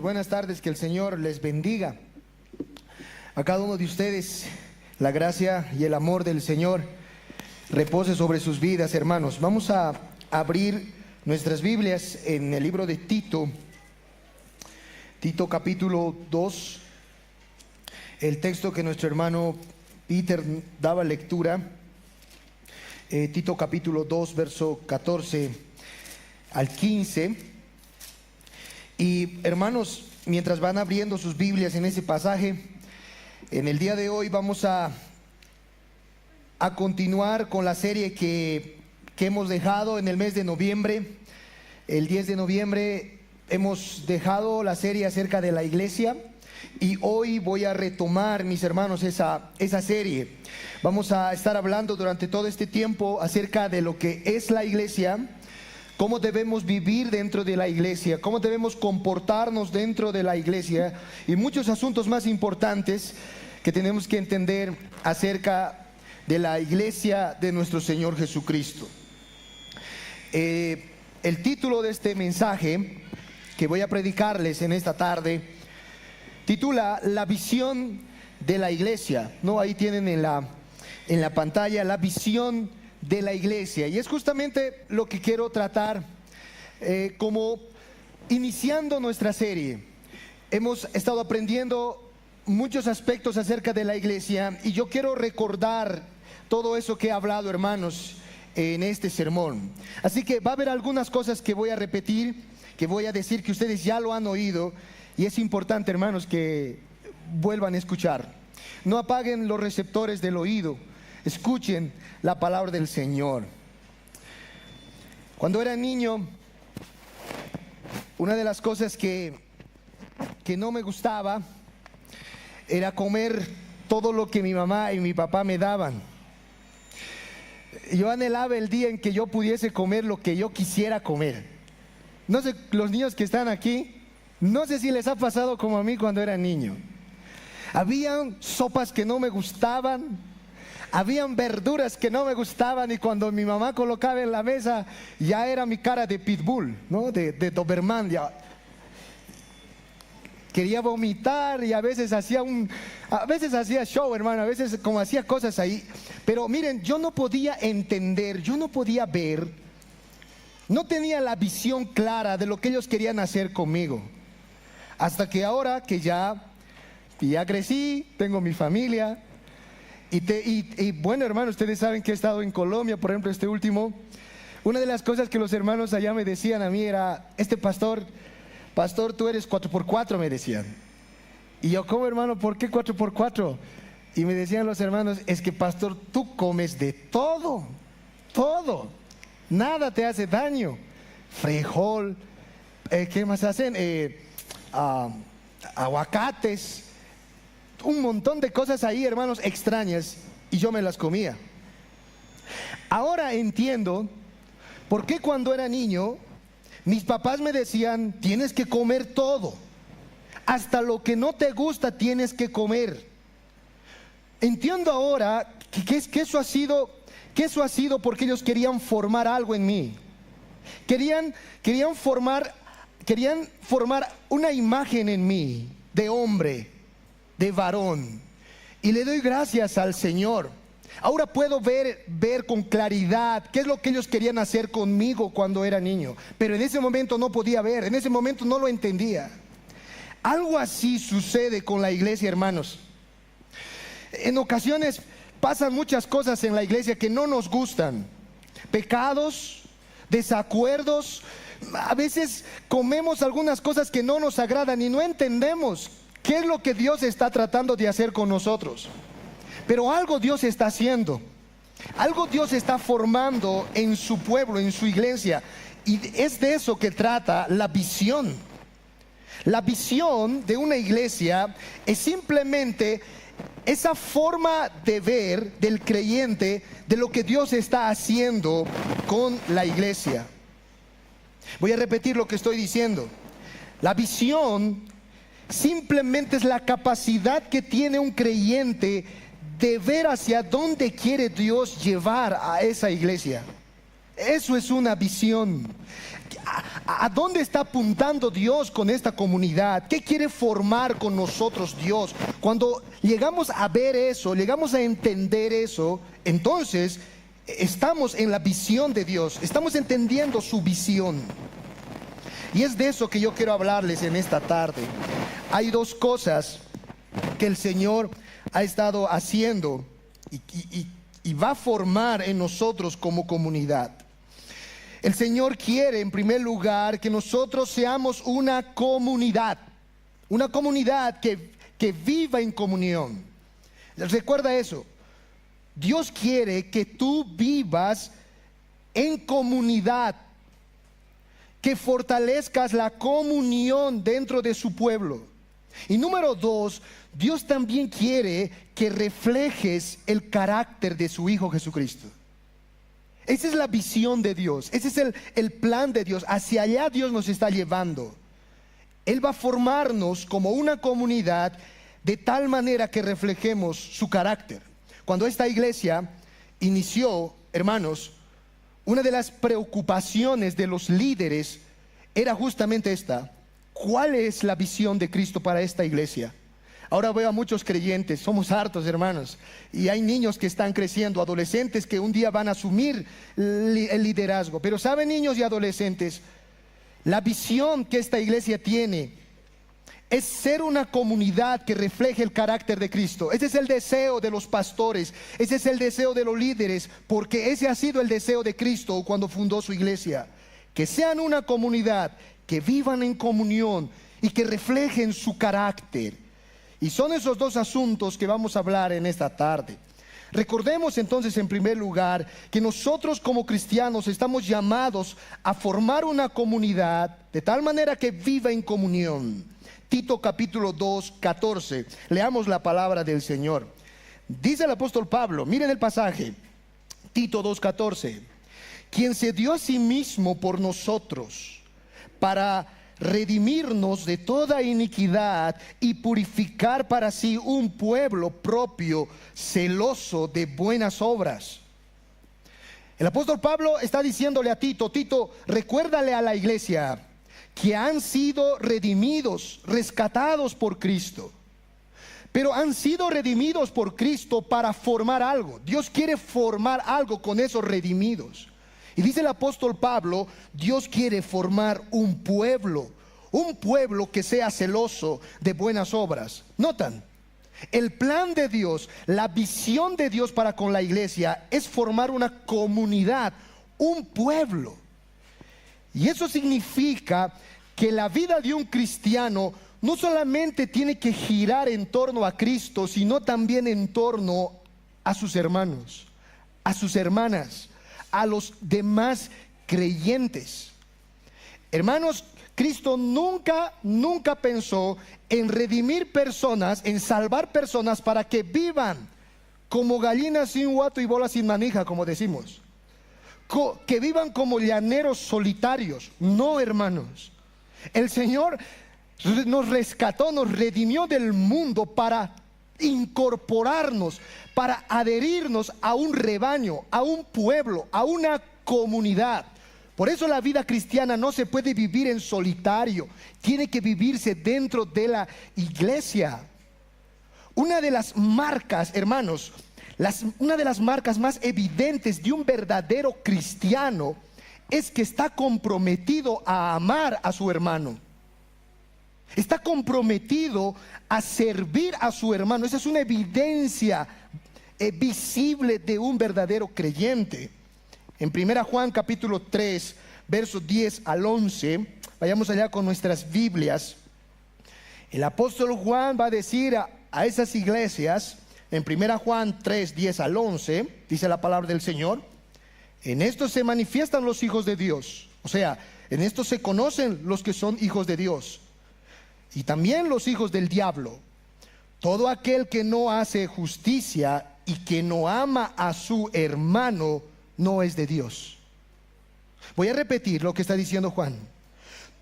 Buenas tardes, que el Señor les bendiga a cada uno de ustedes. La gracia y el amor del Señor repose sobre sus vidas, hermanos. Vamos a abrir nuestras Biblias en el libro de Tito, capítulo 2, el texto que nuestro hermano Peter daba lectura. Tito capítulo 2, verso 14 al 15. Y hermanos, mientras van abriendo sus Biblias en ese pasaje, en el día de hoy vamos a continuar con la serie que hemos dejado en el mes de noviembre. El 10 de noviembre hemos dejado la serie acerca de la iglesia y hoy voy a retomar, mis hermanos, esa serie. Vamos a estar hablando durante todo este tiempo acerca de lo que es la iglesia, cómo debemos vivir dentro de la iglesia, cómo debemos comportarnos dentro de la iglesia y muchos asuntos más importantes que tenemos que entender acerca de la iglesia de nuestro Señor Jesucristo. El título de este mensaje que voy a predicarles en esta tarde titula La visión de la iglesia. ¿No? Ahí tienen en la pantalla la visión de la iglesia, y es justamente lo que quiero tratar como iniciando nuestra serie. Hemos estado aprendiendo muchos aspectos acerca de la iglesia y yo quiero recordar todo eso que he hablado, hermanos, en este sermón. Así que va a haber algunas cosas que voy a repetir, que voy a decir que ustedes ya lo han oído, y es importante, hermanos, que vuelvan a escuchar. No apaguen los receptores del oído, escuchen la palabra del Señor. Cuando era niño, una de las cosas que no me gustaba era comer todo lo que mi mamá y mi papá me daban. Yo anhelaba el día en que yo pudiese comer lo que yo quisiera comer. No sé, los niños que están aquí, no sé si les ha pasado como a mí cuando era niño. Habían sopas que no me gustaban, habían verduras que no me gustaban, y cuando mi mamá colocaba en la mesa ya era mi cara de pitbull, ¿no? de Doberman. Ya quería vomitar y a veces hacía show, hermano, a veces como hacía cosas ahí. Pero miren, yo no podía entender, yo no podía ver, no tenía la visión clara de lo que ellos querían hacer conmigo. Hasta que ahora que ya crecí, tengo mi familia. Y bueno, hermanos, ustedes saben que he estado en Colombia, por ejemplo, este último. Una de las cosas que los hermanos allá me decían a mí era: pastor, tú eres 4x4, me decían. Y yo, ¿cómo, hermano? ¿Por qué 4x4? Y me decían los hermanos: es que, pastor, tú comes de todo, nada te hace daño. Frijol, ¿qué más hacen? Aguacates, un montón de cosas ahí, hermanos, extrañas, y yo me las comía. Ahora entiendo por qué cuando era niño mis papás me decían: tienes que comer todo, hasta lo que no te gusta tienes que comer. Entiendo ahora que eso ha sido porque ellos querían formar algo en mí. Querían formar una imagen en mí de hombre, de varón. Y le doy gracias al Señor. Ahora puedo ver con claridad qué es lo que ellos querían hacer conmigo cuando era niño. Pero en ese momento no podía ver, en ese momento no lo entendía. Algo así sucede con la iglesia, hermanos. En ocasiones pasan muchas cosas en la iglesia que no nos gustan. Pecados, desacuerdos. A veces comemos algunas cosas que no nos agradan y no entendemos qué es lo que Dios está tratando de hacer con nosotros. Pero algo Dios está haciendo, algo Dios está formando en su pueblo, en su iglesia. Y es de eso que trata la visión. La visión de una iglesia es simplemente esa forma de ver del creyente de lo que Dios está haciendo con la iglesia. Voy a repetir lo que estoy diciendo. La visión simplemente es la capacidad que tiene un creyente de ver hacia dónde quiere Dios llevar a esa iglesia. Eso es una visión. ¿A dónde está apuntando Dios con esta comunidad? ¿Qué quiere formar con nosotros Dios? Cuando llegamos a ver eso, llegamos a entender eso, entonces estamos en la visión de Dios, estamos entendiendo su visión. Y es de eso que yo quiero hablarles en esta tarde. Hay dos cosas que el Señor ha estado haciendo y va a formar en nosotros como comunidad. El Señor quiere, en primer lugar, que nosotros seamos una comunidad que viva en comunión. Recuerda eso. Dios quiere que tú vivas en comunidad, que fortalezcas la comunión dentro de su pueblo. Y número dos, Dios también quiere que reflejes el carácter de su Hijo Jesucristo. Esa es la visión de Dios, ese es el plan de Dios. Hacia allá Dios nos está llevando. Él va a formarnos como una comunidad de tal manera que reflejemos su carácter. Cuando esta iglesia inició, hermanos, una de las preocupaciones de los líderes era justamente esta: ¿cuál es la visión de Cristo para esta iglesia? Ahora veo a muchos creyentes, somos hartos, hermanos, y hay niños que están creciendo, adolescentes que un día van a asumir el liderazgo. Pero saben, niños y adolescentes, la visión que esta iglesia tiene es ser una comunidad que refleje el carácter de Cristo. Ese es el deseo de los pastores, ese es el deseo de los líderes, porque ese ha sido el deseo de Cristo cuando fundó su iglesia. Que sean una comunidad, que vivan en comunión y que reflejen su carácter. Y son esos dos asuntos que vamos a hablar en esta tarde. Recordemos entonces, en primer lugar, que nosotros como cristianos estamos llamados a formar una comunidad de tal manera que viva en comunión. Tito capítulo 2, 14. Leamos la palabra del Señor. Dice el apóstol Pablo, miren el pasaje, Tito 2, 14. Quien se dio a sí mismo por nosotros para redimirnos de toda iniquidad y purificar para sí un pueblo propio, celoso de buenas obras. El apóstol Pablo está diciéndole a Tito: Tito, recuérdale a la iglesia que han sido redimidos, rescatados por Cristo. Pero han sido redimidos por Cristo para formar algo. Dios quiere formar algo con esos redimidos. Y dice el apóstol Pablo, Dios quiere formar un pueblo que sea celoso de buenas obras. Notan, el plan de Dios, la visión de Dios para con la iglesia es formar una comunidad, un pueblo. Y eso significa que la vida de un cristiano no solamente tiene que girar en torno a Cristo, sino también en torno a sus hermanos, a sus hermanas, a los demás creyentes. Hermanos, Cristo nunca pensó en redimir personas, en salvar personas para que vivan como gallinas sin guato y bola sin manija, como decimos. Que vivan como llaneros solitarios. No, hermanos. El Señor nos rescató, nos redimió del mundo para incorporarnos, para adherirnos a un rebaño, a un pueblo, a una comunidad. Por eso la vida cristiana no se puede vivir en solitario, tiene que vivirse dentro de la iglesia. Una de las marcas, hermanos, una de las marcas más evidentes de un verdadero cristiano es que está comprometido a amar a su hermano. Está comprometido a servir a su hermano. Esa es una evidencia visible de un verdadero creyente. En 1 Juan capítulo 3, versos 10 al 11, vayamos allá con nuestras Biblias. El apóstol Juan va a decir a esas iglesias, en 1 Juan 3, 10 al 11, dice la palabra del Señor: en esto se manifiestan los hijos de Dios. O sea, en esto se conocen los que son hijos de Dios. Y también los hijos del diablo. Todo aquel que no hace justicia y que no ama a su hermano no es de Dios. Voy a repetir lo que está diciendo Juan.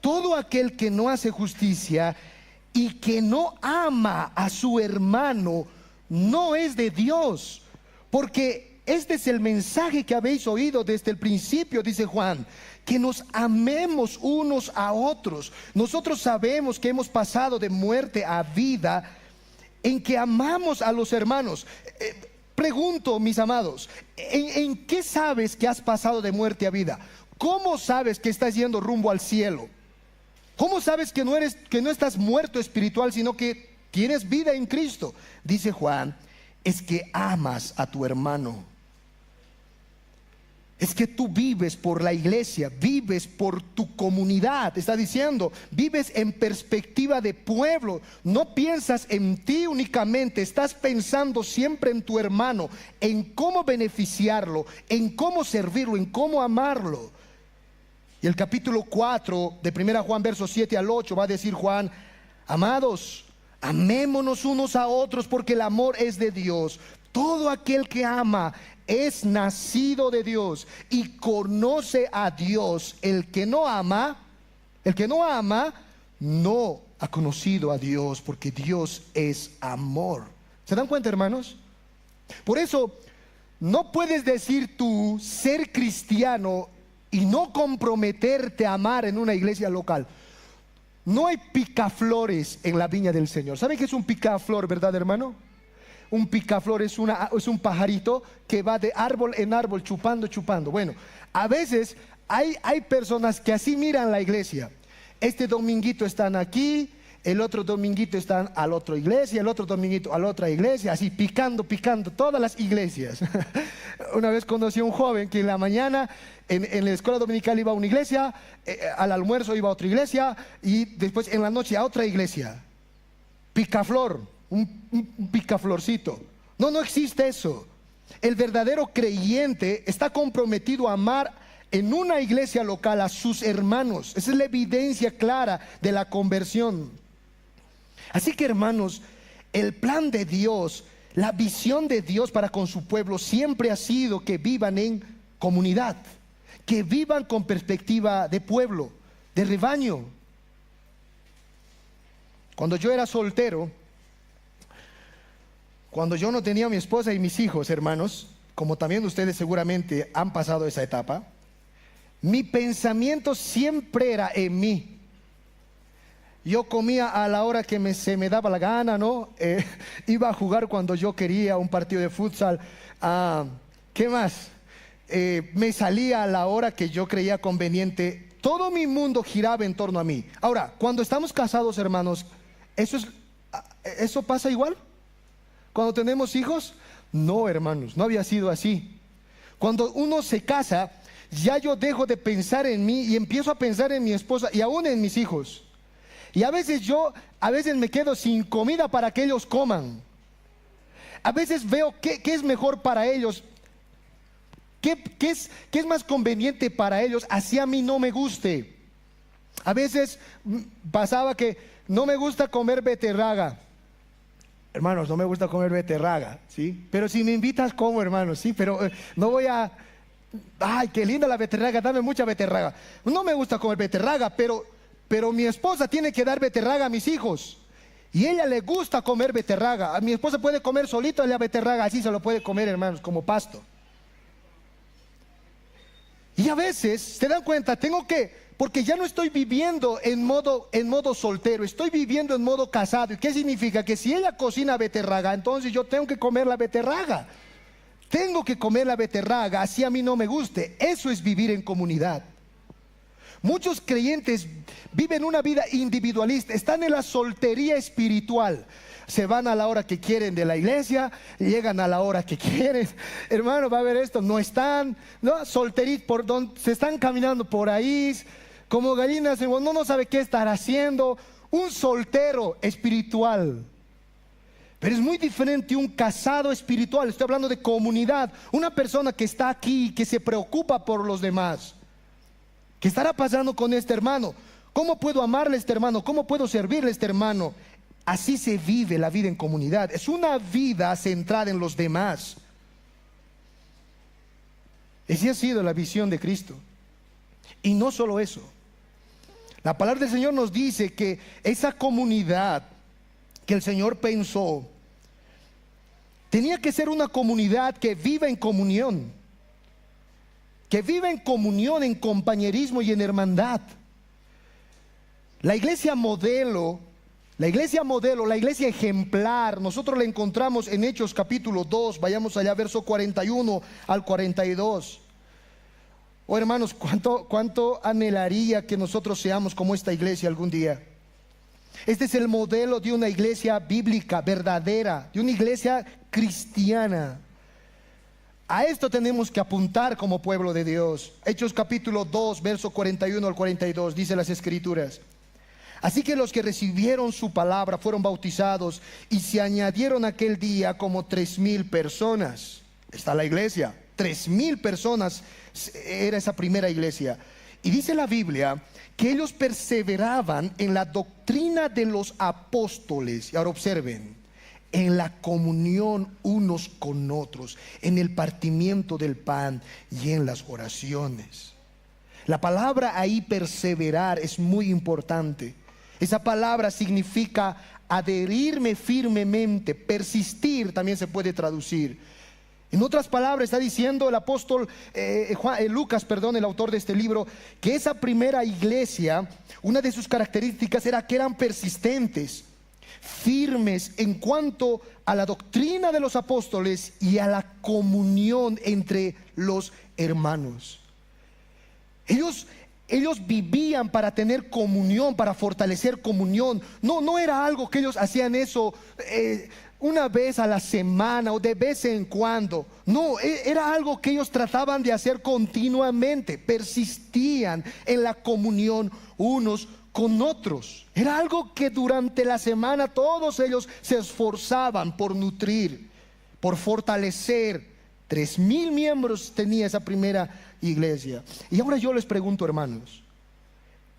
Todo aquel que no hace justicia y que no ama a su hermano no es de Dios, porque este es el mensaje que habéis oído desde el principio, dice Juan, que nos amemos unos a otros. Nosotros sabemos que hemos pasado de muerte a vida en que amamos a los hermanos. Pregunto, mis amados, ¿en qué sabes que has pasado de muerte a vida? ¿Cómo sabes que estás yendo rumbo al cielo? ¿Cómo sabes que no estás muerto espiritual, sino que tienes vida en Cristo? Dice Juan, es que amas a tu hermano. Es que tú vives por la iglesia, vives por tu comunidad. Está diciendo, vives en perspectiva de pueblo. No piensas en ti únicamente, estás pensando siempre en tu hermano, en cómo beneficiarlo, en cómo servirlo, en cómo amarlo. Y el capítulo 4 de 1 Juan versos 7 al 8 va a decir Juan, amados, amémonos unos a otros porque el amor es de Dios. Todo aquel que ama es nacido de Dios y conoce a Dios. El que no ama no ha conocido a Dios, porque Dios es amor. ¿Se dan cuenta, hermanos? Por eso no puedes decir tú ser cristiano y no comprometerte a amar en una iglesia local. No hay picaflores en la viña del Señor. ¿Saben qué es un picaflor, verdad, hermano? Un picaflor es un pajarito que va de árbol en árbol chupando. Bueno, a veces hay personas que así miran la iglesia. Este dominguito están aquí, el otro dominguito están a la otra iglesia, el otro dominguito a la otra iglesia, así picando todas las iglesias. Una vez conocí a un joven que en la mañana en la escuela dominical iba a una iglesia, al almuerzo iba a otra iglesia y después en la noche a otra iglesia. Picaflor, un picaflorcito. No existe eso. El verdadero creyente está comprometido a amar en una iglesia local a sus hermanos. Esa es la evidencia clara de la conversión. Así que, hermanos, el plan de Dios, la visión de Dios para con su pueblo siempre ha sido que vivan en comunidad, que vivan con perspectiva de pueblo, de rebaño. Cuando yo era soltero, cuando yo no tenía a mi esposa y mis hijos, hermanos, como también ustedes seguramente han pasado esa etapa, mi pensamiento siempre era en mí. Yo comía a la hora que se me daba la gana, ¿no? Iba a jugar cuando yo quería un partido de futsal. ¿Qué más? Me salía a la hora que yo creía conveniente. Todo mi mundo giraba en torno a mí. Ahora, cuando estamos casados, hermanos, ¿eso pasa igual? Cuando tenemos hijos, no, hermanos, no había sido así. Cuando uno se casa, ya yo dejo de pensar en mí y empiezo a pensar en mi esposa y aún en mis hijos. Y a veces me quedo sin comida para que ellos coman. A veces veo qué es mejor para ellos, qué es más conveniente para ellos, así a mí no me guste. A veces pasaba que no me gusta comer beterraga. Hermanos, no me gusta comer beterraga, ¿sí? Pero si me invitas, como, hermanos, ¿sí? Pero no voy a... ¡Ay, qué linda la beterraga! Dame mucha beterraga. No me gusta comer beterraga, pero mi esposa tiene que dar beterraga a mis hijos. Y a ella le gusta comer beterraga. A mi esposa puede comer solito la beterraga, así se lo puede comer, hermanos, como pasto. Y a veces, ¿se dan cuenta? Porque ya no estoy viviendo en modo soltero, estoy viviendo en modo casado. ¿Y qué significa? Que si ella cocina beterraga, entonces yo tengo que comer la beterraga. Tengo que comer la beterraga, así a mí no me guste. Eso es vivir en comunidad. Muchos creyentes viven una vida individualista, están en la soltería espiritual. Se van a la hora que quieren de la iglesia, llegan a la hora que quieren. Hermano, va a ver esto, no están, ¿no? Solteritos, por donde se están caminando por ahí, como gallinas, no sabe qué estar haciendo. Un soltero espiritual. Pero es muy diferente un casado espiritual. Estoy hablando de comunidad. Una persona que está aquí, que se preocupa por los demás. ¿Qué estará pasando con este hermano? ¿Cómo puedo amarle a este hermano? ¿Cómo puedo servirle a este hermano? Así se vive la vida en comunidad. Es una vida centrada en los demás. Esa ha sido la visión de Cristo. Y no solo eso. La palabra del Señor nos dice que esa comunidad que el Señor pensó Tenía que ser una comunidad que vive en comunión, que vive en comunión, en compañerismo y en hermandad. La iglesia modelo, la iglesia ejemplar, nosotros la encontramos en Hechos capítulo 2, vayamos allá, verso 41 al 42. Oh hermanos, cuánto anhelaría que nosotros seamos como esta iglesia algún día. Este es el modelo de una iglesia bíblica, verdadera, de una iglesia cristiana. A esto tenemos que apuntar como pueblo de Dios. Hechos capítulo 2, verso 41 al 42, dice las Escrituras: así que los que recibieron su palabra fueron bautizados, y se añadieron aquel día como 3,000 personas. Está la iglesia, 3,000 personas era esa primera iglesia. Y dice la Biblia que ellos perseveraban en la doctrina de los apóstoles. Y ahora observen, en la comunión unos con otros, en el partimiento del pan y en las oraciones. La palabra ahí, perseverar, es muy importante. Esa palabra significa adherirme firmemente, persistir también se puede traducir. En otras palabras, está diciendo el apóstol Lucas, el autor de este libro, que esa primera iglesia, una de sus características era que eran persistentes, firmes en cuanto a la doctrina de los apóstoles y a la comunión entre los hermanos. Ellos vivían para tener comunión, para fortalecer comunión. No era algo que ellos hacían eso una vez a la semana o de vez en cuando. No, era algo que ellos trataban de hacer continuamente. Persistían en la comunión unos con otros. Era algo que durante la semana todos ellos se esforzaban por nutrir, por fortalecer. 3,000 miembros tenía esa primera iglesia. Y ahora yo les pregunto, hermanos,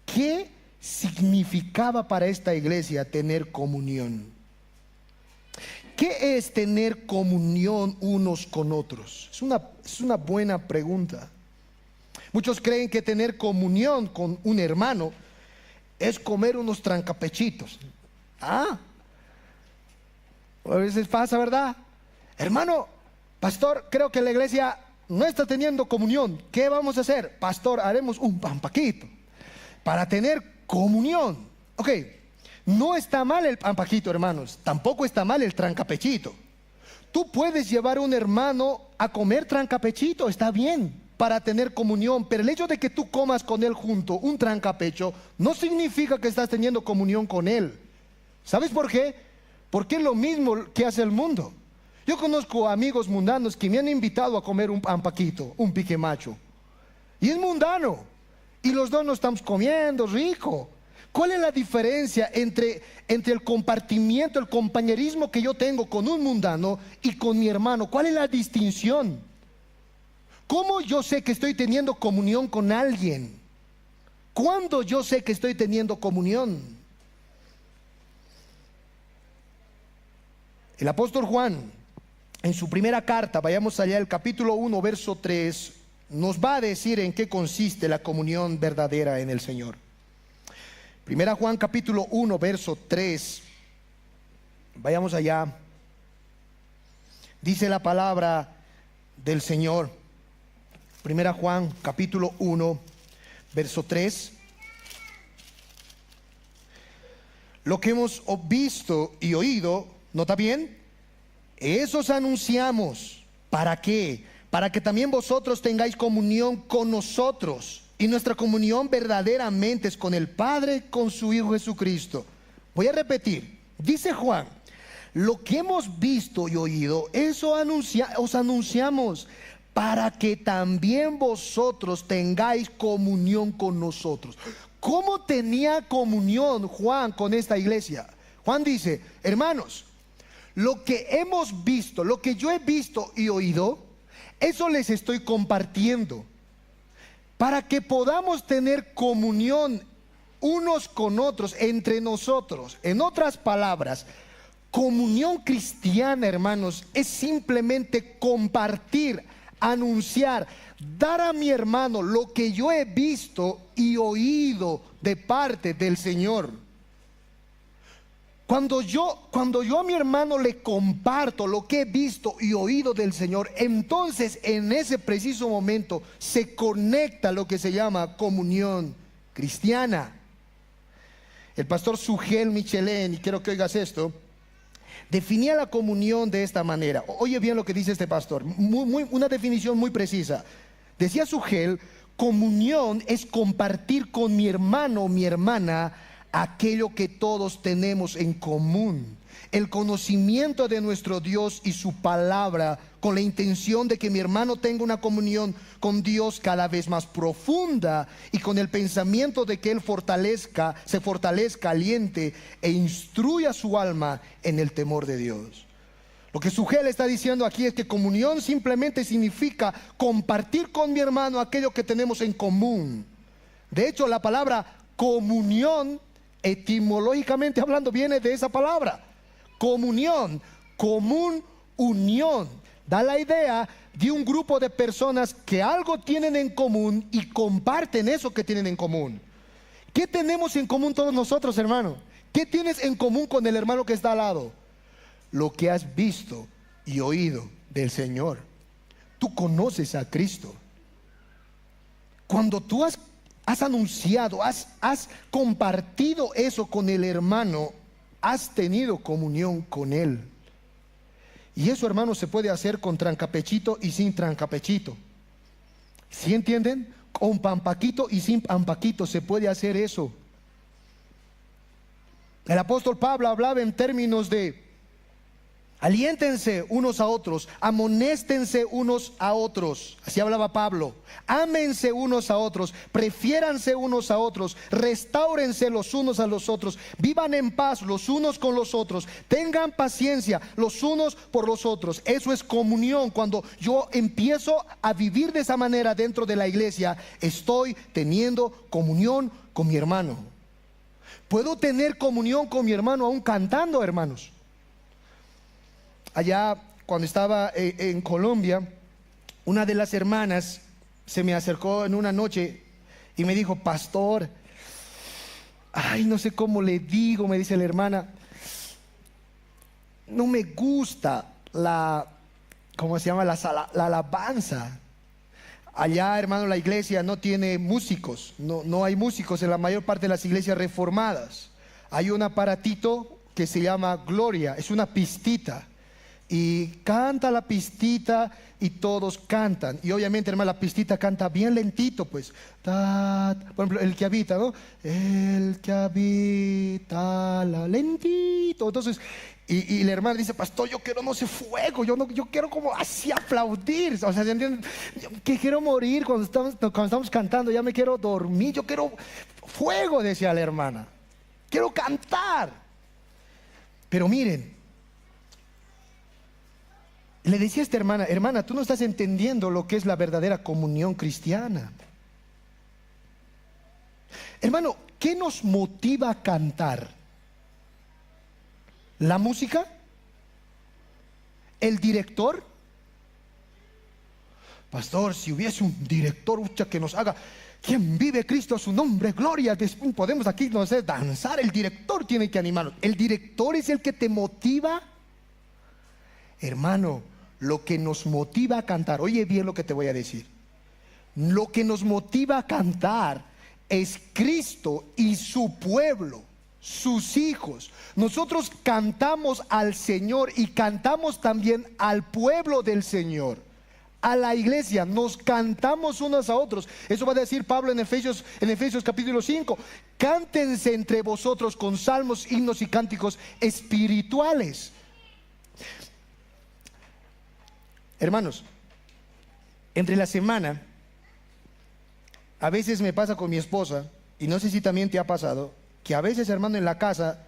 ¿qué significaba para esta iglesia tener comunión? ¿Qué es tener comunión unos con otros? Es una buena pregunta. Muchos creen que tener comunión con un hermano es comer unos trancapechitos. A veces pasa, ¿verdad? Hermano, pastor, creo que la iglesia no está teniendo comunión. ¿Qué vamos a hacer? Pastor, haremos un pampaquito para tener comunión. Ok, no está mal el pampaquito, hermanos. Tampoco está mal el trancapechito. Tú puedes llevar a un hermano a comer trancapechito, está bien, para tener comunión. Pero el hecho de que tú comas con él junto un trancapecho no significa que estás teniendo comunión con él. ¿Sabes por qué? Porque es lo mismo que hace el mundo. Yo conozco amigos mundanos que me han invitado a comer un pampaquito, un pique macho, y es mundano, y los dos nos estamos comiendo rico. ¿Cuál es la diferencia entre el compartimiento, el compañerismo que yo tengo con un mundano y con mi hermano? ¿Cuál es la distinción? ¿Cómo yo sé que estoy teniendo comunión con alguien? ¿Cuándo yo sé que estoy teniendo comunión? El apóstol Juan, en su primera carta, vayamos allá, el capítulo 1, verso 3, nos va a decir en qué consiste la comunión verdadera en el Señor. Primera Juan capítulo 1, verso 3, vayamos allá. Dice la palabra del Señor. Primera Juan capítulo 1, verso 3. Lo que hemos visto y oído, ¿nota bien? Eso os anunciamos. ¿Para qué? Para que también vosotros tengáis comunión con nosotros. Y nuestra comunión verdaderamente es con el Padre, con su Hijo Jesucristo. Voy a repetir. Dice Juan, lo que hemos visto y oído, eso os anunciamos, para que también vosotros tengáis comunión con nosotros. ¿Cómo tenía comunión Juan con esta iglesia? Juan dice, hermanos, lo que hemos visto, lo que yo he visto y oído, eso les estoy compartiendo, para que podamos tener comunión unos con otros, entre nosotros. En otras palabras, comunión cristiana, hermanos, es simplemente compartir, anunciar, dar a mi hermano lo que yo he visto y oído de parte del Señor. Cuando yo a mi hermano le comparto lo que he visto y oído del Señor, entonces en ese preciso momento se conecta lo que se llama comunión cristiana. El pastor Sugel Michelén, y quiero que oigas esto, definía la comunión de esta manera. Oye bien lo que dice este pastor, una definición muy precisa. Decía Sugel: comunión es compartir con mi hermano o mi hermana aquello que todos tenemos en común, el conocimiento de nuestro Dios y su palabra, con la intención de que mi hermano tenga una comunión con Dios cada vez más profunda, y con el pensamiento de que él se fortalezca, aliente e instruya su alma en el temor de Dios. Lo que Sugel está diciendo aquí es que comunión simplemente significa compartir con mi hermano aquello que tenemos en común. De hecho, la palabra comunión, etimológicamente hablando, viene de esa palabra. Comunión, común, unión. Da la idea de un grupo de personas que algo tienen en común y comparten eso que tienen en común. ¿Qué tenemos en común todos nosotros, hermano? ¿Qué tienes en común con el hermano que está al lado? Lo que has visto y oído del Señor. Tú conoces a Cristo. Cuando tú has anunciado, has compartido eso con el hermano, has tenido comunión con él. Y eso, hermano, se puede hacer con trancapechito y sin trancapechito. ¿Sí entienden? Con pampaquito y sin pampaquito se puede hacer eso. El apóstol Pablo hablaba en términos de: aliéntense unos a otros, amonéstense unos a otros. Así hablaba Pablo. Ámense unos a otros, prefiéranse unos a otros, restáurense los unos a los otros, vivan en paz los unos con los otros, tengan paciencia los unos por los otros. Eso es comunión. Cuando yo empiezo a vivir de esa manera dentro de la iglesia, estoy teniendo comunión con mi hermano. Puedo tener comunión con mi hermano aún cantando, hermanos. Allá cuando estaba en Colombia, una de las hermanas se me acercó en una noche y me dijo: pastor, ay, no sé cómo le digo, me dice la hermana, no me gusta ¿cómo se llama? La alabanza. Allá, hermano, la iglesia no tiene músicos, no hay músicos en la mayor parte de las iglesias reformadas. Hay un aparatito que se llama Gloria, es una pistita. Y canta la pistita y todos cantan. Y obviamente, hermano, la pistita canta bien lentito, pues. Por ejemplo, el que habita, ¿no? El que habita lentito. Entonces, y la hermana dice: pastor, yo quiero, no sé, fuego. Yo quiero como así aplaudir. O sea, ¿entienden? Que quiero morir cuando estamos cantando. Ya me quiero dormir. Yo quiero fuego, decía la hermana. Quiero cantar. Pero miren, le decía a esta hermana: hermana, tú no estás entendiendo lo que es la verdadera comunión cristiana. Hermano, ¿qué nos motiva a cantar? ¿La música? ¿El director? Pastor, si hubiese un director que nos haga: ¿quién vive Cristo a su nombre? Gloria. Después podemos aquí, no sé, danzar. El director tiene que animarnos. El director es el que te motiva. Hermano, lo que nos motiva a cantar, oye bien lo que te voy a decir, lo que nos motiva a cantar es Cristo y su pueblo, sus hijos. Nosotros cantamos al Señor y cantamos también al pueblo del Señor, a la iglesia. Nos cantamos unos a otros. Eso va a decir Pablo en Efesios capítulo 5. Cántense entre vosotros con salmos, himnos y cánticos espirituales. Hermanos, entre la semana, a veces me pasa con mi esposa, y no sé si también te ha pasado, que a veces, hermano, en la casa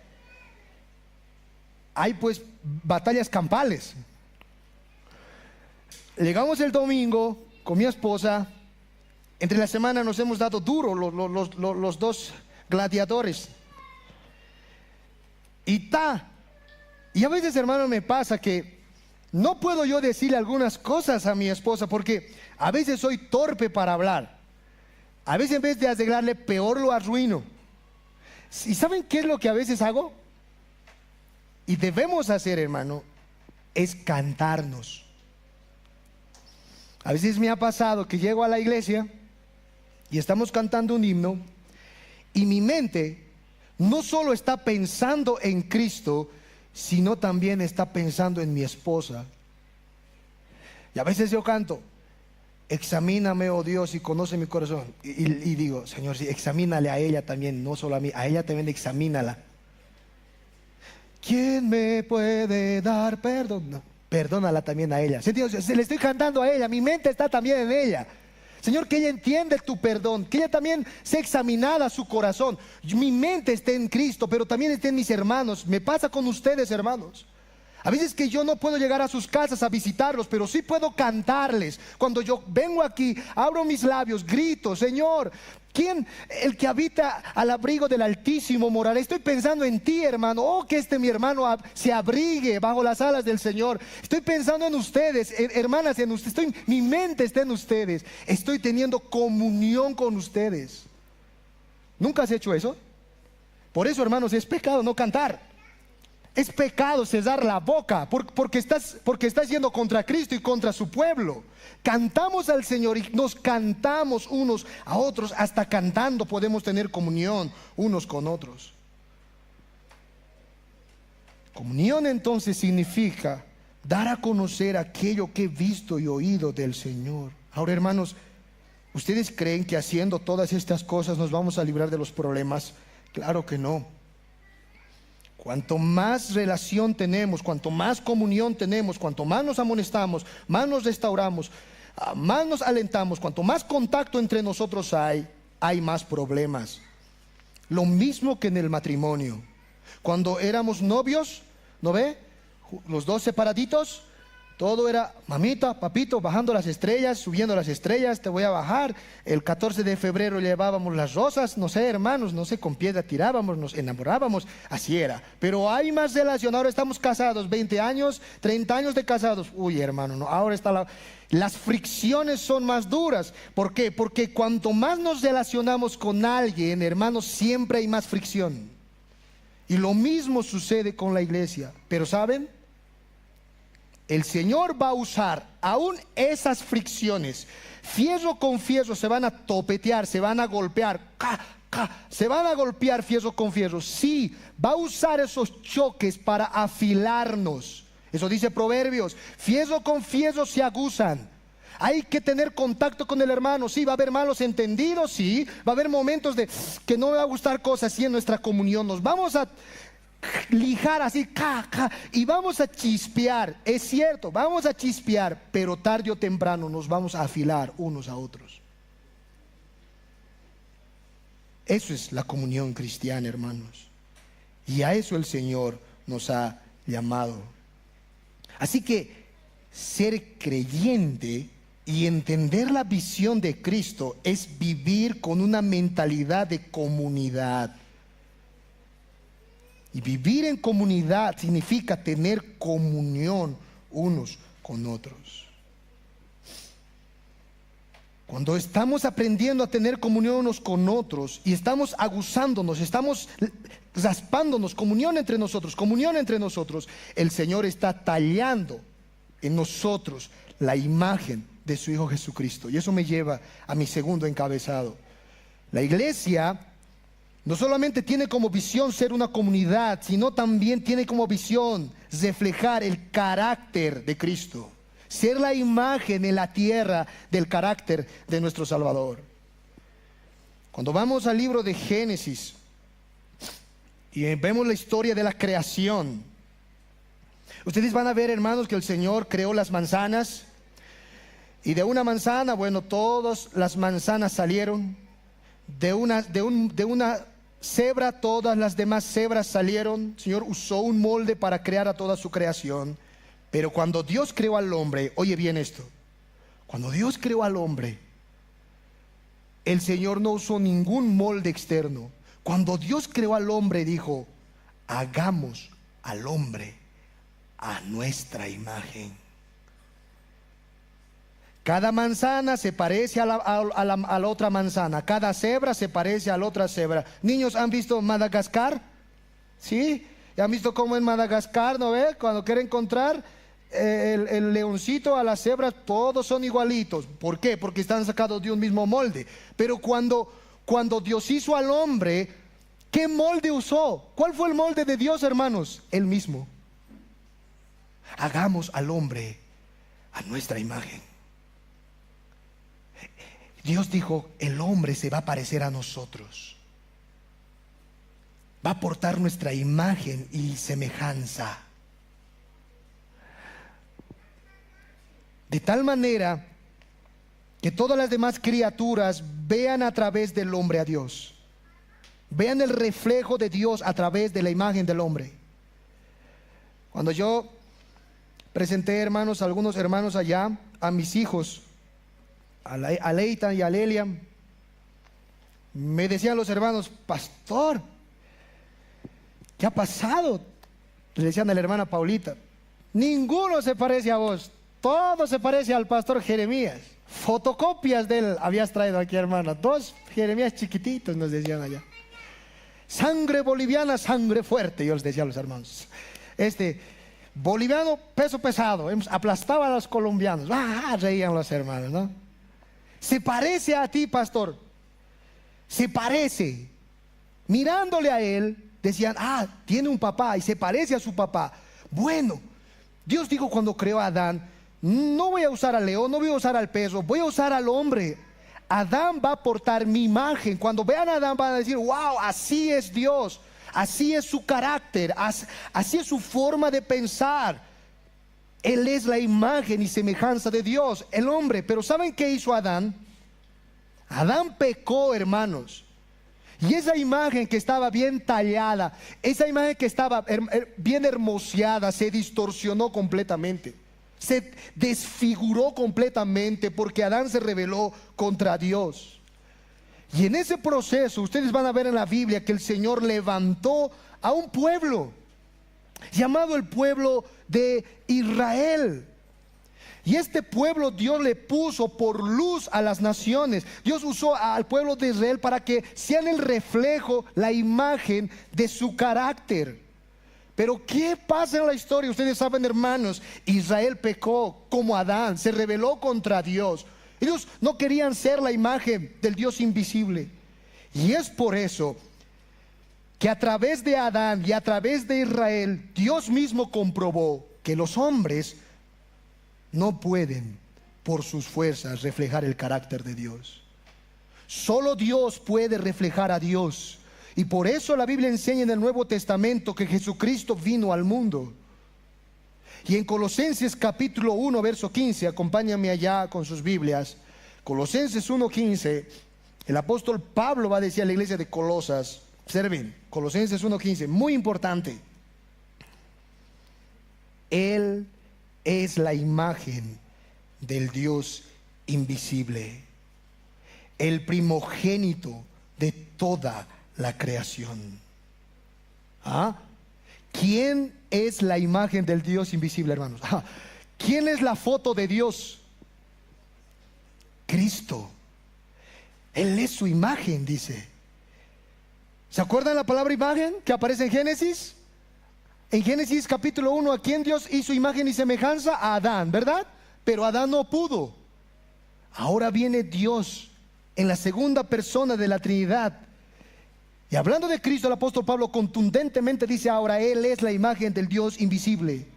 hay pues batallas campales. Llegamos el domingo con mi esposa, entre la semana nos hemos dado duro los dos gladiadores. Y a veces, hermano, me pasa que no puedo yo decirle algunas cosas a mi esposa porque a veces soy torpe para hablar. A veces, en vez de arreglarle, peor lo arruino. ¿Y saben qué es lo que a veces hago? y debemos hacer, hermano, es cantarnos. A veces me ha pasado que llego a la iglesia y estamos cantando un himno y mi mente no solo está pensando en Cristo, sino también está pensando en mi esposa. Y a veces yo canto, examíname, oh Dios, y conoce mi corazón. Y digo, Señor, sí, examínale a ella también, no solo a mí, a ella también examínala. ¿Quién me puede dar perdón? No, perdónala también a ella. Se le estoy cantando a ella, mi mente está también en ella. Señor, que ella entienda tu perdón, que ella también sea examinada su corazón. Mi mente está en Cristo, pero también está en mis hermanos. Me pasa con ustedes, hermanos. A veces que yo no puedo llegar a sus casas a visitarlos, pero sí puedo cantarles. Cuando yo vengo aquí, abro mis labios, grito, Señor, ¿quién? El que habita al abrigo del Altísimo morará. Estoy pensando en ti, hermano. Oh, que mi hermano se abrigue bajo las alas del Señor. Estoy pensando en ustedes, hermanas, en ustedes. Mi mente está en ustedes. Estoy teniendo comunión con ustedes. ¿Nunca has hecho eso? Por eso, hermanos, es pecado no cantar. Es pecado cerrar la boca porque estás yendo contra Cristo y contra su pueblo. Cantamos al Señor y nos cantamos unos a otros. Hasta cantando podemos tener comunión unos con otros. Comunión entonces significa dar a conocer aquello que he visto y oído del Señor. Ahora, hermanos, ¿ustedes creen que haciendo todas estas cosas nos vamos a librar de los problemas? Claro que no. Cuanto más relación tenemos, cuanto más comunión tenemos, cuanto más nos amonestamos, más nos restauramos, más nos alentamos, cuanto más contacto entre nosotros hay más problemas. Lo mismo que en el matrimonio. Cuando éramos novios, ¿no ve? Los dos separaditos, todo era mamita, papito, bajando las estrellas, subiendo las estrellas, te voy a bajar. El 14 de febrero llevábamos las rosas, no sé, hermanos, no sé, con piedra tirábamos, nos enamorábamos, así era. Pero hay más relación, ahora estamos casados, 20 años, 30 años de casados. Uy, hermano, no, ahora las fricciones son más duras. ¿Por qué? Porque cuanto más nos relacionamos con alguien, hermanos, siempre hay más fricción. Y lo mismo sucede con la iglesia. Pero ¿saben? El Señor va a usar aún esas fricciones. Fierro con fierro se van a topetear, se van a golpear. Se van a golpear fierro con fierro. Sí, va a usar esos choques para afilarnos. Eso dice Proverbios. Fierro con fierro se aguzan. Hay que tener contacto con el hermano. Sí, va a haber malos entendidos. Sí, va a haber momentos de que no me va a gustar cosas así en nuestra comunión. Nos vamos a lijar así, y vamos a chispear. Es cierto, vamos a chispear, pero tarde o temprano nos vamos a afilar unos a otros. Eso es la comunión cristiana, hermanos, y a eso el Señor nos ha llamado. Así que ser creyente y entender la visión de Cristo es vivir con una mentalidad de comunidad. Y vivir en comunidad significa tener comunión unos con otros. Cuando estamos aprendiendo a tener comunión unos con otros y estamos aguzándonos, estamos raspándonos, comunión entre nosotros, el Señor está tallando en nosotros la imagen de su Hijo Jesucristo. Y eso me lleva a mi segundo encabezado. La iglesia no solamente tiene como visión ser una comunidad, sino también tiene como visión reflejar el carácter de Cristo, ser la imagen en la tierra del carácter de nuestro Salvador. Cuando vamos al libro de Génesis y vemos la historia de la creación, ustedes van a ver, hermanos, que el Señor creó las manzanas, y de una manzana, bueno, todas las manzanas salieron. De una cebra, todas las demás cebras salieron. El Señor usó un molde para crear a toda su creación. Pero cuando Dios creó al hombre, oye bien esto, cuando Dios creó al hombre, el Señor no usó ningún molde externo. Cuando Dios creó al hombre, dijo: hagamos al hombre a nuestra imagen. Cada manzana se parece a la otra manzana. Cada cebra se parece a la otra cebra. Niños, ¿han visto Madagascar? ¿Sí? ¿Ya han visto cómo en Madagascar, no ve? Cuando quieren encontrar el leoncito a las cebras, todos son igualitos. ¿Por qué? Porque están sacados de un mismo molde. Pero cuando Dios hizo al hombre, ¿qué molde usó? ¿Cuál fue el molde de Dios, hermanos? El mismo. Hagamos al hombre a nuestra imagen. Dios dijo, el hombre se va a parecer a nosotros. Va a portar nuestra imagen y semejanza. De tal manera que todas las demás criaturas vean a través del hombre a Dios. Vean el reflejo de Dios a través de la imagen del hombre. Cuando yo presenté, hermanos, a algunos hermanos allá, a mis hijos, a Leita y a Lelia, me decían los hermanos, pastor, ¿qué ha pasado? Le decían a la hermana Paulita, ninguno se parece a vos, todo se parece al pastor Jeremías. Fotocopias de él habías traído aquí, hermana, 2 Jeremías chiquititos, nos decían allá. Sangre boliviana, sangre fuerte, yo les decía a los hermanos. Boliviano, peso pesado, aplastaba a los colombianos. Reían los hermanos, ¿no? Se parece a ti, pastor. Se parece. Mirándole a él, decían, tiene un papá y se parece a su papá. Bueno, Dios dijo cuando creó a Adán, no voy a usar al león, no voy a usar al perro, voy a usar al hombre. Adán va a portar mi imagen. Cuando vean a Adán van a decir, wow, así es Dios, así es su carácter, así es su forma de pensar. Él es la imagen y semejanza de Dios, el hombre. Pero ¿saben qué hizo Adán? Adán pecó, hermanos. Y esa imagen que estaba bien tallada, esa imagen que estaba bien hermoseada, se distorsionó completamente. Se desfiguró completamente porque Adán se rebeló contra Dios. Y en ese proceso ustedes van a ver en la Biblia que el Señor levantó a un pueblo llamado el pueblo de Israel. Y este pueblo Dios le puso por luz a las naciones. Dios usó al pueblo de Israel para que sean el reflejo, la imagen de su carácter. Pero ¿qué pasa en la historia? Ustedes saben, hermanos, Israel pecó como Adán, se rebeló contra Dios. Ellos no querían ser la imagen del Dios invisible. Y es por eso que a través de Adán y a través de Israel, Dios mismo comprobó que los hombres no pueden por sus fuerzas reflejar el carácter de Dios. Solo Dios puede reflejar a Dios. Y por eso la Biblia enseña en el Nuevo Testamento que Jesucristo vino al mundo. Y en Colosenses capítulo 1 verso 15, acompáñame allá con sus Biblias. Colosenses 1:15, el apóstol Pablo va a decir a la iglesia de Colosas, observen, Colosenses 1:15, muy importante. Él es la imagen del Dios invisible, el primogénito de toda la creación. ¿Quién es la imagen del Dios invisible, hermanos? ¿Quién es la foto de Dios? Cristo. Él es su imagen, dice. ¿Se acuerdan la palabra imagen que aparece en Génesis? En Génesis capítulo 1, ¿a quién Dios hizo imagen y semejanza? A Adán, ¿verdad? Pero Adán no pudo. Ahora viene Dios en la segunda persona de la Trinidad. Y hablando de Cristo, el apóstol Pablo contundentemente dice ahora, Él es la imagen del Dios invisible.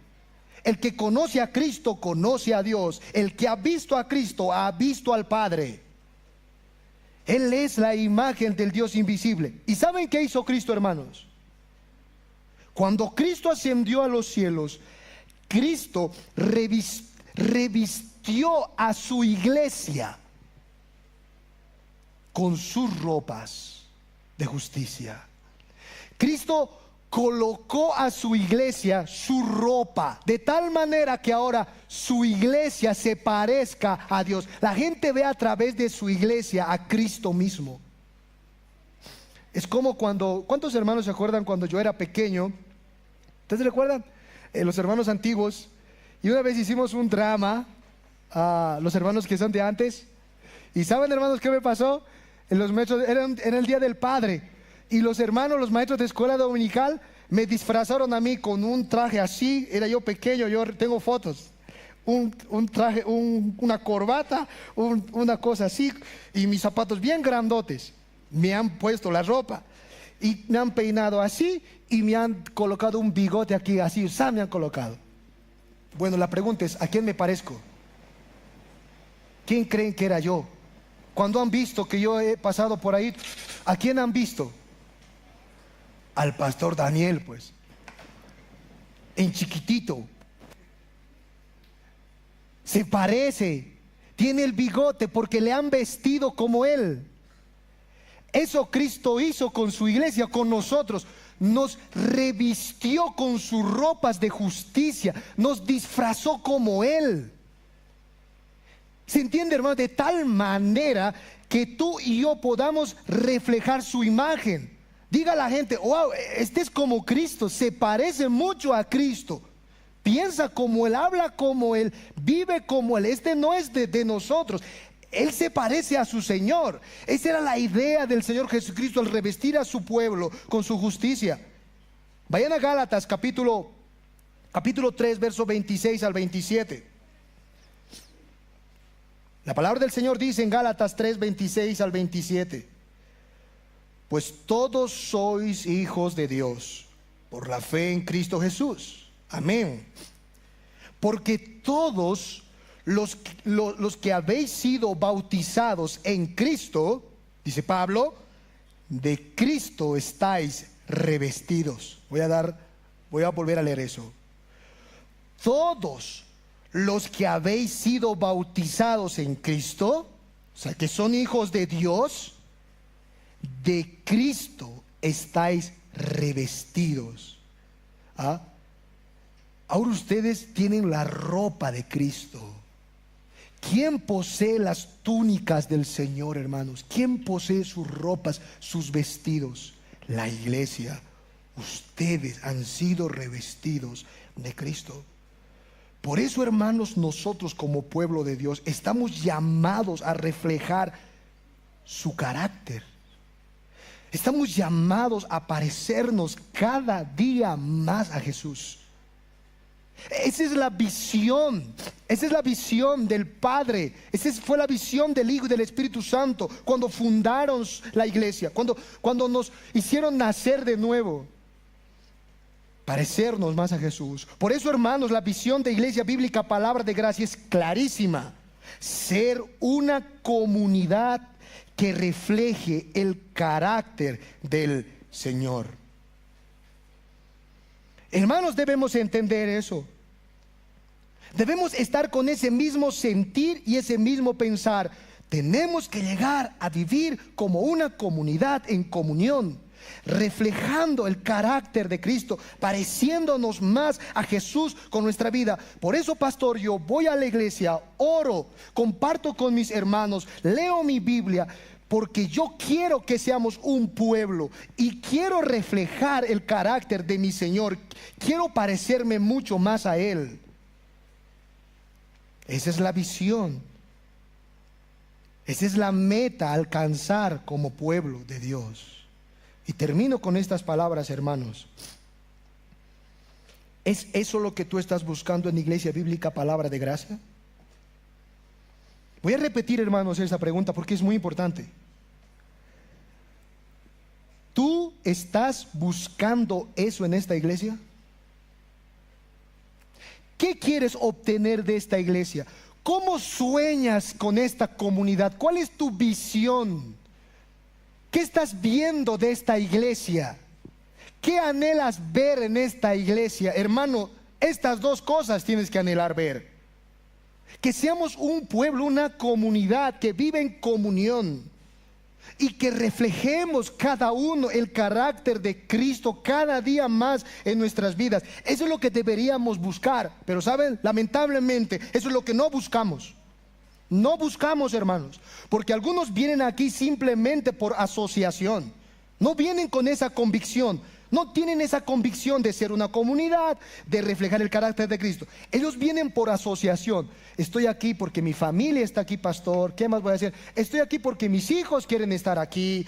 El que conoce a Cristo, conoce a Dios. El que ha visto a Cristo, ha visto al Padre. Él es la imagen del Dios invisible. ¿Y saben qué hizo Cristo, hermanos? Cuando Cristo ascendió a los cielos, Cristo revistió a su iglesia con sus ropas de justicia. Cristo colocó a su iglesia su ropa, de tal manera que ahora su iglesia se parezca a Dios. La gente ve a través de su iglesia a Cristo mismo. Es como cuando, ¿cuántos hermanos se acuerdan cuando yo era pequeño? ¿Ustedes recuerdan? Los hermanos antiguos. Y una vez hicimos un drama a los hermanos que son de antes. ¿Y saben, hermanos, qué me pasó? Los maestros, era el día del padre. Y los hermanos, los maestros de escuela dominical, me disfrazaron a mí con un traje así, era yo pequeño, yo tengo fotos. Un traje, una corbata, una cosa así, y mis zapatos bien grandotes. Me han puesto la ropa y me han peinado así y me han colocado un bigote aquí así, o sea, me han colocado. Bueno, la pregunta es, ¿a quién me parezco? ¿Quién creen que era yo? Cuando han visto que yo he pasado por ahí, ¿a quién han visto? Al pastor Daniel, pues, en chiquitito. Se parece, tiene el bigote porque le han vestido como él. Eso Cristo hizo con su iglesia, con nosotros. Nos revistió con sus ropas de justicia, nos disfrazó como él. ¿Se entiende, hermano? De tal manera que tú y yo podamos reflejar su imagen. Diga a la gente, wow, este es como Cristo, se parece mucho a Cristo. Piensa como Él, habla como Él, vive como Él. Este no es de nosotros. Él se parece a su Señor. Esa era la idea del Señor Jesucristo al revestir a su pueblo con su justicia. Vayan a Gálatas capítulo 3, verso 26 al 27. La palabra del Señor dice en Gálatas 3, 26 al 27. Pues todos sois hijos de Dios por la fe en Cristo Jesús. Amén. Porque todos los que habéis sido bautizados en Cristo, dice Pablo, de Cristo estáis revestidos. Voy a volver a leer eso. Todos los que habéis sido bautizados en Cristo, o sea, que son hijos de Dios, de Cristo estáis revestidos. ¿Ah? Ahora ustedes tienen la ropa de Cristo. ¿Quién posee las túnicas del Señor, hermanos? ¿Quién posee sus ropas, sus vestidos? La iglesia. Ustedes han sido revestidos de Cristo. Por eso, hermanos, nosotros como pueblo de Dios estamos llamados a reflejar su carácter. Estamos llamados a parecernos cada día más a Jesús. Esa es la visión. Esa es la visión del Padre. Esa fue la visión del Hijo y del Espíritu Santo cuando fundaron la iglesia, cuando nos hicieron nacer de nuevo. Parecernos más a Jesús. Por eso, hermanos, la visión de Iglesia Bíblica Palabra de Gracia es clarísima. Ser una comunidad que refleje el carácter del Señor. Hermanos, debemos entender eso. Debemos estar con ese mismo sentir y ese mismo pensar. Tenemos que llegar a vivir como una comunidad en comunión, reflejando el carácter de Cristo, pareciéndonos más a Jesús con nuestra vida. Por eso, pastor, yo voy a la iglesia, oro, comparto con mis hermanos, leo mi Biblia, porque yo quiero que seamos un pueblo y quiero reflejar el carácter de mi Señor. Quiero parecerme mucho más a Él. Esa es la visión. Esa es la meta a alcanzar como pueblo de Dios. Y termino con estas palabras, hermanos. ¿Es eso lo que tú estás buscando en Iglesia Bíblica Palabra de Gracia? Voy a repetir, hermanos, esta pregunta porque es muy importante. ¿Tú estás buscando eso en esta iglesia? ¿Qué quieres obtener de esta iglesia? ¿Cómo sueñas con esta comunidad? ¿Cuál es tu visión? ¿Qué estás viendo de esta iglesia? ¿Qué anhelas ver en esta iglesia? Hermano, estas dos cosas tienes que anhelar ver. Que seamos un pueblo, una comunidad que vive en comunión y que reflejemos cada uno el carácter de Cristo cada día más en nuestras vidas. Eso es lo que deberíamos buscar. Pero ¿saben? Lamentablemente, eso es lo que no buscamos. No buscamos, hermanos, porque algunos vienen aquí simplemente por asociación. No vienen con esa convicción. No tienen esa convicción de ser una comunidad, de reflejar el carácter de Cristo. Ellos vienen por asociación. Estoy aquí porque mi familia está aquí, pastor. ¿Qué más voy a hacer? Estoy aquí porque mis hijos quieren estar aquí.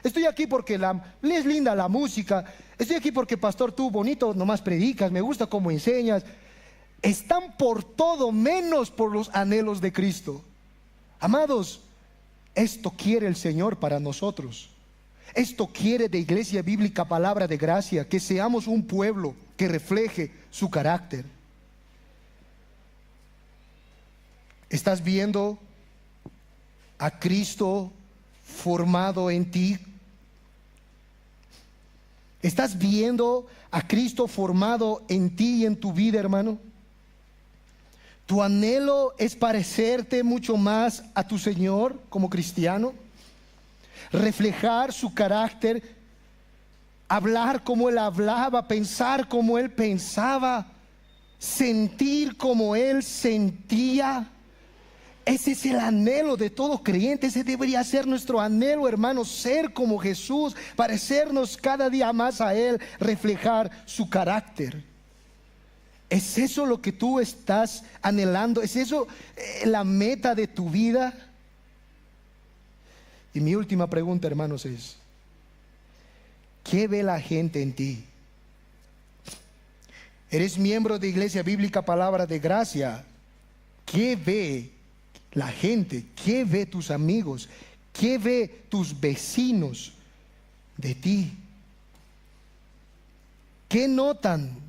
Estoy aquí porque es linda la música. Estoy aquí porque, pastor, tú bonito nomás predicas, me gusta cómo enseñas. Están por todo menos por los anhelos de Cristo. Amados, esto quiere el Señor para nosotros. Esto quiere de Iglesia Bíblica Palabra de Gracia, que seamos un pueblo que refleje su carácter. ¿Estás viendo a Cristo formado en ti? ¿Estás viendo a Cristo formado en ti y en tu vida, hermano? ¿Tu anhelo es parecerte mucho más a tu Señor como cristiano? Reflejar su carácter, hablar como Él hablaba, pensar como Él pensaba, sentir como Él sentía. Ese es el anhelo de todo creyente. Ese debería ser nuestro anhelo, hermanos, ser como Jesús, parecernos cada día más a Él, reflejar su carácter. ¿Es eso lo que tú estás anhelando? ¿Es eso la meta de tu vida? Y mi última pregunta, hermanos, es: ¿qué ve la gente en ti? ¿Eres miembro de Iglesia Bíblica Palabra de Gracia? ¿Qué ve la gente? ¿Qué ve tus amigos? ¿Qué ve tus vecinos de ti? ¿Qué notan?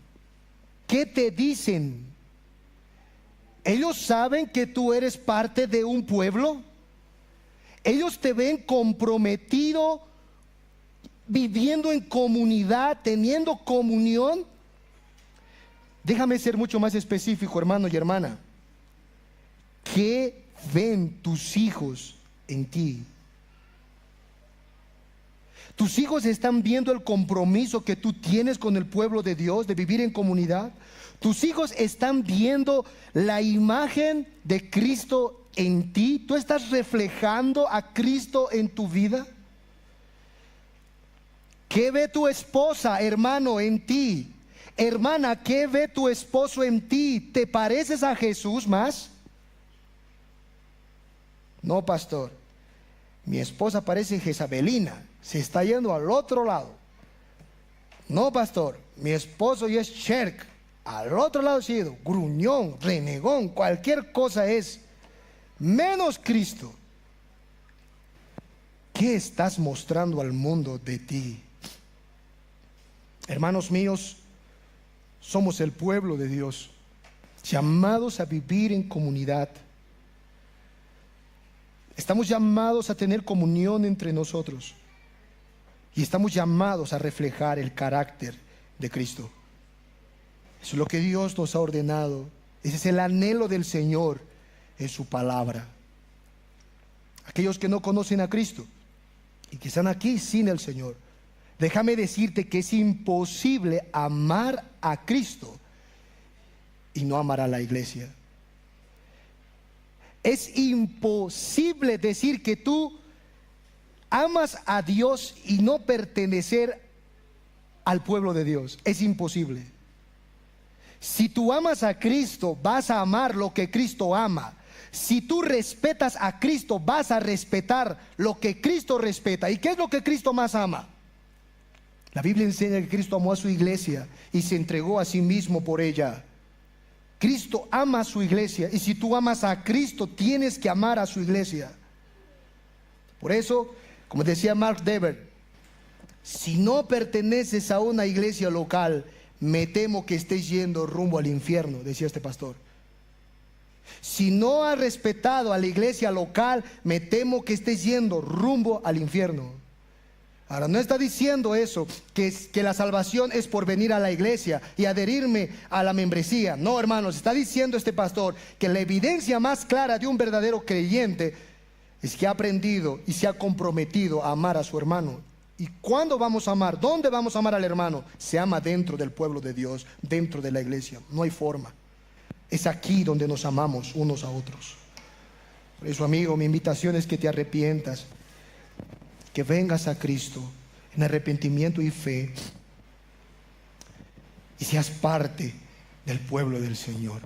¿Qué te dicen? ¿Ellos saben que tú eres parte de un pueblo? ¿Ellos te ven comprometido, viviendo en comunidad, teniendo comunión? Déjame ser mucho más específico, hermano y hermana. ¿Qué ven tus hijos en ti? ¿Tus hijos están viendo el compromiso que tú tienes con el pueblo de Dios, de vivir en comunidad? ¿Tus hijos están viendo la imagen de Cristo en ti? ¿Tú estás reflejando a Cristo en tu vida? ¿Qué ve tu esposa, hermano, en ti? Hermana, ¿qué ve tu esposo en ti? ¿Te pareces a Jesús más? No, pastor, mi esposa parece jezabelina, se está yendo al otro lado. No, pastor, mi esposo ya es Sherk, al otro lado se ha ido, gruñón, renegón, cualquier cosa es, menos Cristo. ¿Qué estás mostrando al mundo de ti? Hermanos míos, somos el pueblo de Dios, llamados a vivir en comunidad. Estamos llamados a tener comunión entre nosotros y estamos llamados a reflejar el carácter de Cristo. Eso es lo que Dios nos ha ordenado. Ese es el anhelo del Señor en su palabra. Aquellos que no conocen a Cristo y que están aquí sin el Señor, déjame decirte que es imposible amar a Cristo y no amar a la iglesia. Es imposible decir que tú amas a Dios y no pertenecer al pueblo de Dios. Es imposible. Si tú amas a Cristo, vas a amar lo que Cristo ama. Si tú respetas a Cristo, vas a respetar lo que Cristo respeta. ¿Y qué es lo que Cristo más ama? La Biblia enseña que Cristo amó a su iglesia y se entregó a sí mismo por ella. Cristo ama a su iglesia, y si tú amas a Cristo, tienes que amar a su iglesia. Por eso, como decía Mark Dever, si no perteneces a una iglesia local, me temo que estés yendo rumbo al infierno, decía este pastor. Si no has respetado a la iglesia local, me temo que estés yendo rumbo al infierno. Ahora, no está diciendo eso, que la salvación es por venir a la iglesia y adherirme a la membresía. No, hermanos, está diciendo este pastor que la evidencia más clara de un verdadero creyente es que ha aprendido y se ha comprometido a amar a su hermano. ¿Y cuándo vamos a amar? ¿Dónde vamos a amar al hermano? Se ama dentro del pueblo de Dios, dentro de la iglesia. No hay forma. Es aquí donde nos amamos unos a otros. Por eso, amigo, mi invitación es que te arrepientas, que vengas a Cristo en arrepentimiento y fe y seas parte del pueblo del Señor.